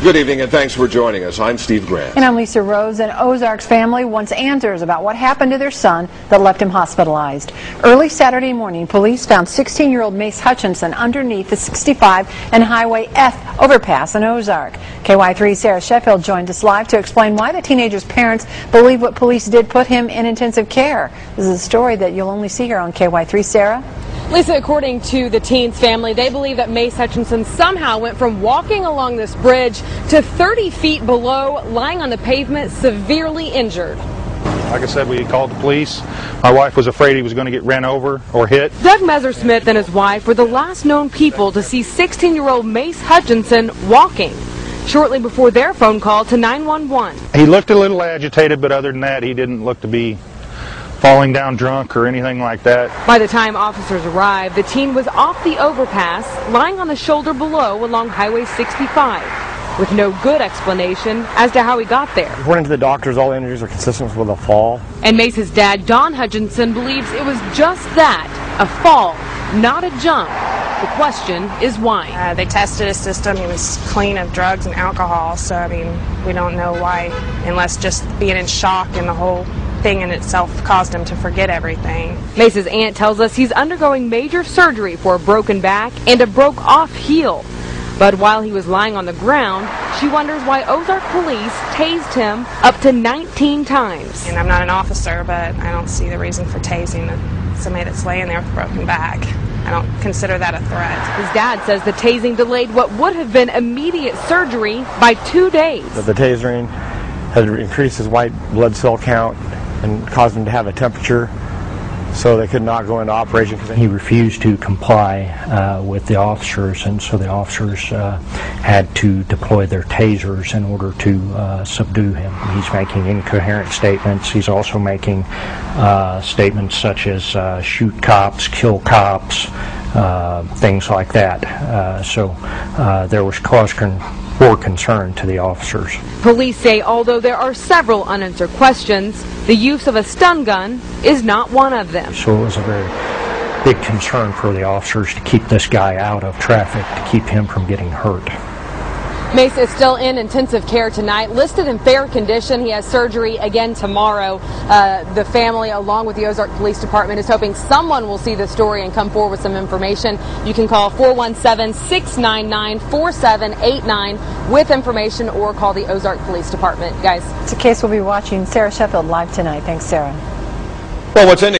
Good evening and thanks for joining us. I'm Steve Grant. And I'm Lisa Rose. An Ozarks family wants answers about what happened to their son that left him hospitalized. Early Saturday morning, police found 16-year-old Mace Hutchinson underneath the 65 and Highway F overpass in Ozark. KY3's Sarah Sheffield joined us live to explain why the teenager's parents believe what police did put him in intensive care. This is a story that you'll only see here on KY3. Sarah? Lisa, according to the teen's family, they believe that Mace Hutchinson somehow went from walking along this bridge to 30 feet below, lying on the pavement, severely injured. Like I said, we called the police. My wife was afraid he was going to get ran over or hit. Doug Messersmith and his wife were the last known people to see 16-year-old Mace Hutchinson walking shortly before their phone call to 911. He looked a little agitated, but other than that, he didn't look to be falling down drunk or anything like that. By the time officers arrived, the teen was off the overpass, lying on the shoulder below along Highway 65, with no good explanation as to how he got there. According to the doctors, all injuries are consistent with a fall. And Mace's dad, Don Hutchinson, believes it was just that, a fall, not a jump. The question is why. They tested his system. He was clean of drugs and alcohol, so I mean, we don't know why, unless just being in shock and the whole thing in itself caused him to forget everything. Mace's aunt tells us he's undergoing major surgery for a broken back and a broke-off heel. But while he was lying on the ground, she wonders why Ozark police tased him up to 19 times. And I'm not an officer, but I don't see the reason for tasing somebody that's laying there with a broken back. I don't consider that a threat. His dad says the tasing delayed what would have been immediate surgery by 2 days. The tasering had increased his white blood cell count and caused him to have a temperature, so they could not go into operation. He refused to comply with the officers, and so the officers had to deploy their tasers in order to subdue him. He's making incoherent statements. He's also making statements such as shoot cops, kill cops, things like that. So there was cause for concern to the officers. Police say although there are several unanswered questions, the use of a stun gun is not one of them. So it was a very big concern for the officers to keep this guy out of traffic, to keep him from getting hurt. Mace is still in intensive care tonight, listed in fair condition. He has surgery again tomorrow. The family, along with the Ozark Police Department, is hoping someone will see the story and come forward with some information. You can call 417-699-4789 with information, or call the Ozark Police Department. Guys, It's a case we'll be watching. Sarah Sheffield live tonight. Thanks, Sarah. Well, what's ending